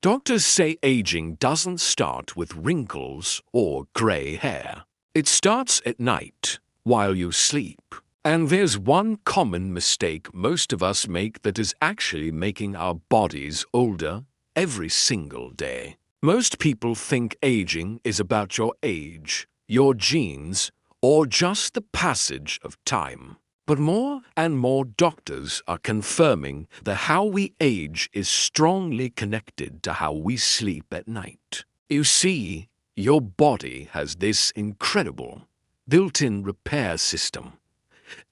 Doctors say aging doesn't start with wrinkles or gray hair. It starts at night, while you sleep. And there's one common mistake most of us make that is actually making our bodies older every single day. Most people think aging is about your age, your genes, or just the passage of time. But more and more doctors are confirming that how we age is strongly connected to how we sleep at night. You see, your body has this incredible built-in repair system.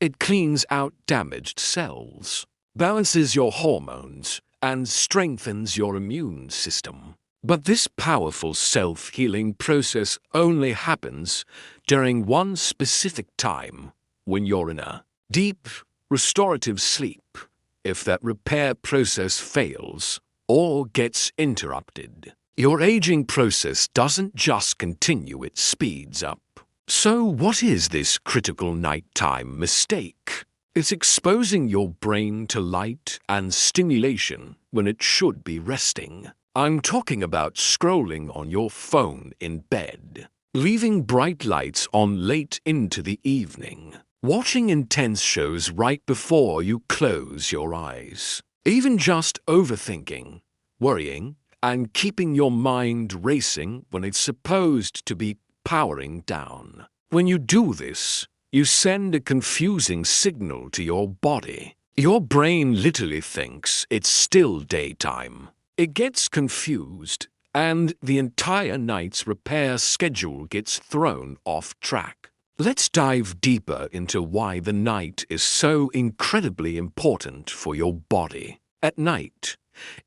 It cleans out damaged cells, balances your hormones, and strengthens your immune system. But this powerful self-healing process only happens during one specific time, when you're in a deep, restorative sleep. If that repair process fails or gets interrupted, your aging process doesn't just continue, it speeds up. So what is this critical nighttime mistake? It's exposing your brain to light and stimulation when it should be resting. I'm talking about scrolling on your phone in bed, leaving bright lights on late into the evening, watching intense shows right before you close your eyes, even just overthinking, worrying, and keeping your mind racing when it's supposed to be powering down. When you do this, you send a confusing signal to your body. Your brain literally thinks it's still daytime. It gets confused, and the entire night's repair schedule gets thrown off track. Let's dive deeper into why the night is so incredibly important for your body. At night,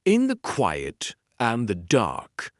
in the quiet and the dark,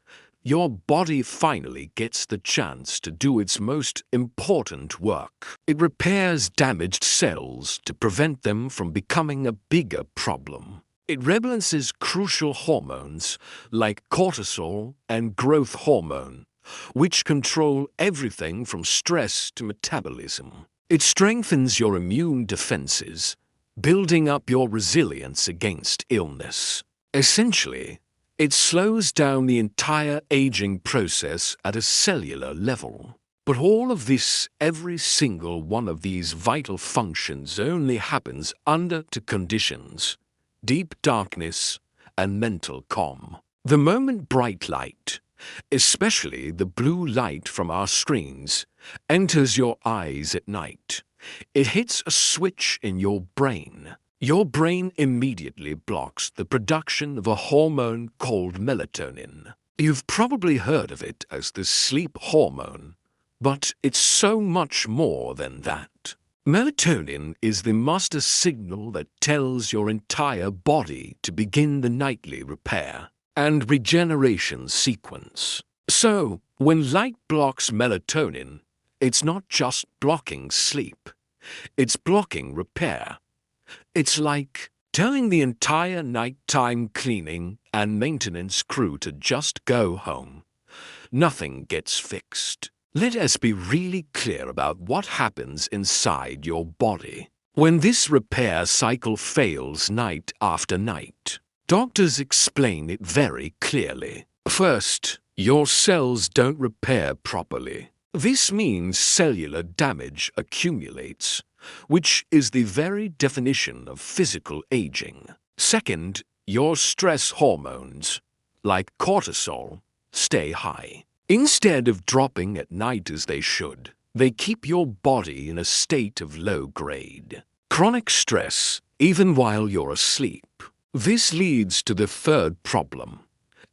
your body finally gets the chance to do its most important work. It repairs damaged cells to prevent them from becoming a bigger problem. It rebalances crucial hormones like cortisol and growth hormone, which control everything from stress to metabolism. It strengthens your immune defenses, building up your resilience against illness. Essentially, it slows down the entire aging process at a cellular level. But all of this, every single one of these vital functions only happens under two conditions: deep darkness and mental calm. The moment bright light, especially the blue light from our screens, enters your eyes at night, it hits a switch in your brain. Your brain immediately blocks the production of a hormone called melatonin. You've probably heard of it as the sleep hormone, but it's so much more than that. Melatonin is the master signal that tells your entire body to begin the nightly repair and regeneration sequence. So, when light blocks melatonin, it's not just blocking sleep, it's blocking repair. It's like telling the entire nighttime cleaning and maintenance crew to just go home. Nothing gets fixed. Let us be really clear about what happens inside your body when this repair cycle fails night after night. Doctors explain it very clearly. First, your cells don't repair properly. This means cellular damage accumulates, which is the very definition of physical aging. Second, your stress hormones, like cortisol, stay high. Instead of dropping at night as they should, they keep your body in a state of low grade. Chronic stress, even while you're asleep. This leads to the third problem.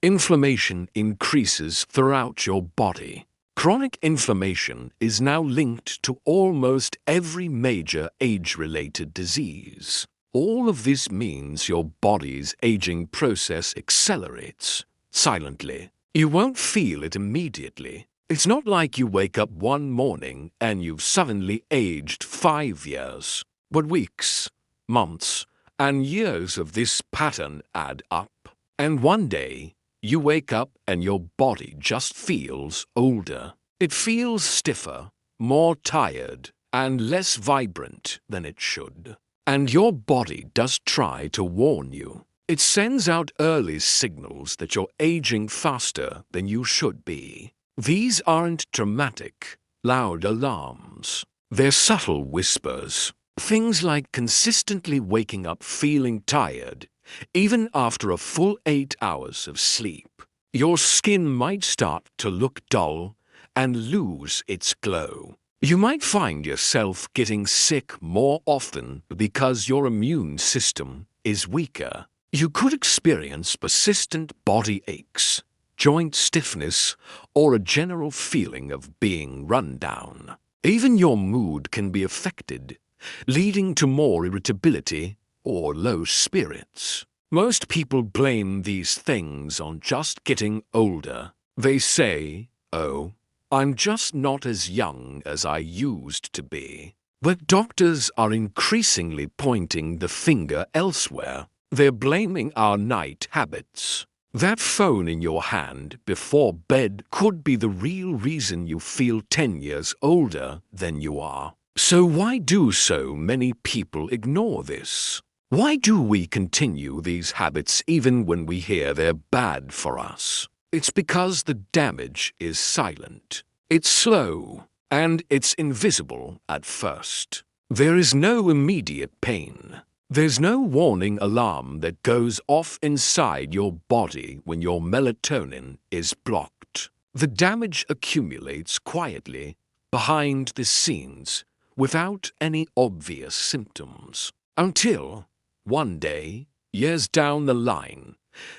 Inflammation increases throughout your body. Chronic inflammation is now linked to almost every major age-related disease. All of this means your body's aging process accelerates silently. You won't feel it immediately. It's not like you wake up one morning and you've suddenly aged 5 years. But weeks, months, and years of this pattern add up. And one day, you wake up and your body just feels older. It feels stiffer, more tired, and less vibrant than it should. And your body does try to warn you. It sends out early signals that you're aging faster than you should be. These aren't dramatic, loud alarms. They're subtle whispers. Things like consistently waking up feeling tired, even after a full 8 hours of sleep. Your skin might start to look dull and lose its glow. You might find yourself getting sick more often because your immune system is weaker. You could experience persistent body aches, joint stiffness, or a general feeling of being run down. Even your mood can be affected, leading to more irritability or low spirits. Most people blame these things on just getting older. They say, "Oh, I'm just not as young as I used to be." But doctors are increasingly pointing the finger elsewhere. They're blaming our night habits. That phone in your hand before bed could be the real reason you feel 10 years older than you are. So why do so many people ignore this? Why do we continue these habits even when we hear they're bad for us? It's because the damage is silent. It's slow, and it's invisible at first. There is no immediate pain. There's no warning alarm that goes off inside your body when your melatonin is blocked. The damage accumulates quietly, behind the scenes, without any obvious symptoms. Until, one day, years down the line,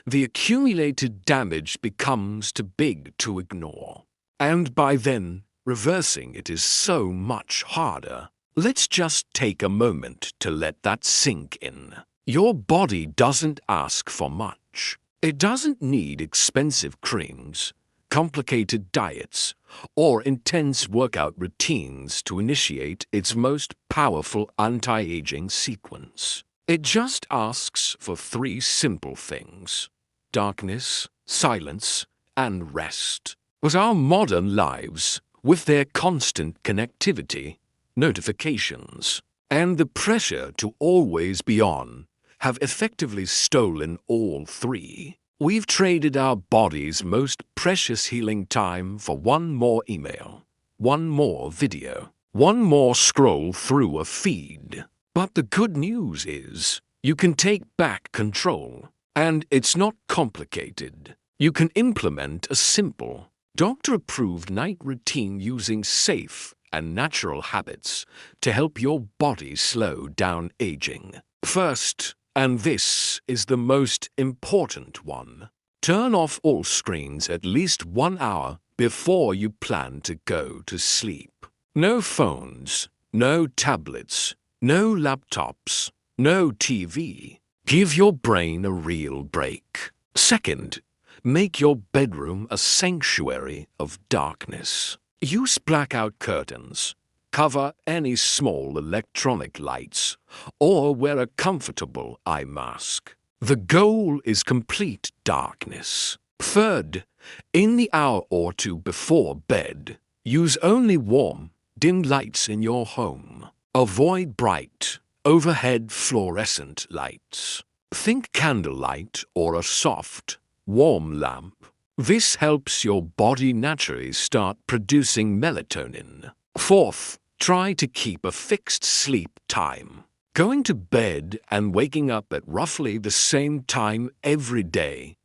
the accumulated damage becomes too big to ignore. And by then, reversing it is so much harder. Let's just take a moment to let that sink in. Your body doesn't ask for much. It doesn't need expensive creams, complicated diets, or intense workout routines to initiate its most powerful anti-aging sequence. It just asks for 3 simple things: darkness, silence, and rest. But our modern lives, with their constant connectivity, notifications, and the pressure to always be on, have effectively stolen all 3. We've traded our body's most precious healing time for one more email, one more video, one more scroll through a feed. But the good news is, you can take back control, and it's not complicated. You can implement a simple, doctor-approved night routine using safe and natural habits to help your body slow down aging. First, and this is the most important one, turn off all screens at least 1 hour before you plan to go to sleep. No phones, no tablets, no laptops, no TV. Give your brain a real break. Second, make your bedroom a sanctuary of darkness. Use blackout curtains, cover any small electronic lights, or wear a comfortable eye mask. The goal is complete darkness. Third, in the hour or 2 before bed, use only warm, dim lights in your home. Avoid bright, overhead fluorescent lights. Think candlelight or a soft, warm lamp. This helps your body naturally start producing melatonin. Fourth, try to keep a fixed sleep time. Going to bed and waking up at roughly the same time every day,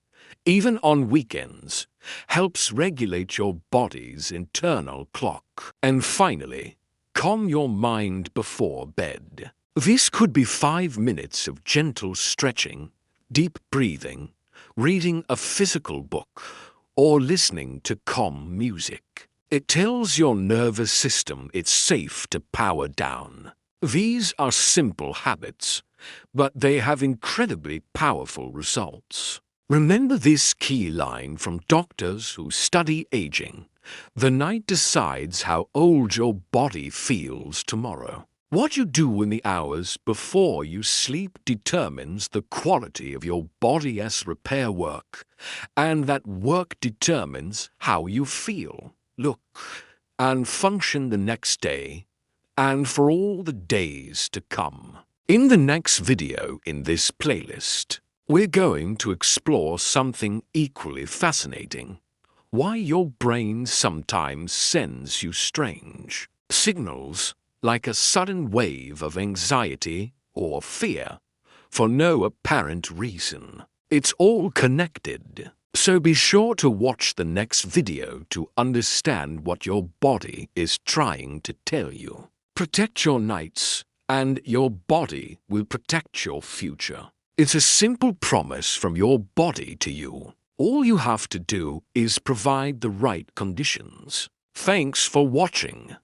even on weekends, helps regulate your body's internal clock. And finally, calm your mind before bed. This could be 5 minutes of gentle stretching, deep breathing, reading a physical book, or listening to calm music. It tells your nervous system it's safe to power down. These are simple habits, but they have incredibly powerful results. Remember this key line from doctors who study aging: the night decides how old your body feels tomorrow. What you do in the hours before you sleep determines the quality of your body's repair work, and that work determines how you feel, look, and function the next day, and for all the days to come. In the next video in this playlist, we're going to explore something equally fascinating: why your brain sometimes sends you strange signals, like a sudden wave of anxiety or fear, for no apparent reason. It's all connected. So be sure to watch the next video to understand what your body is trying to tell you. Protect your nights, and your body will protect your future. It's a simple promise from your body to you. All you have to do is provide the right conditions. Thanks for watching.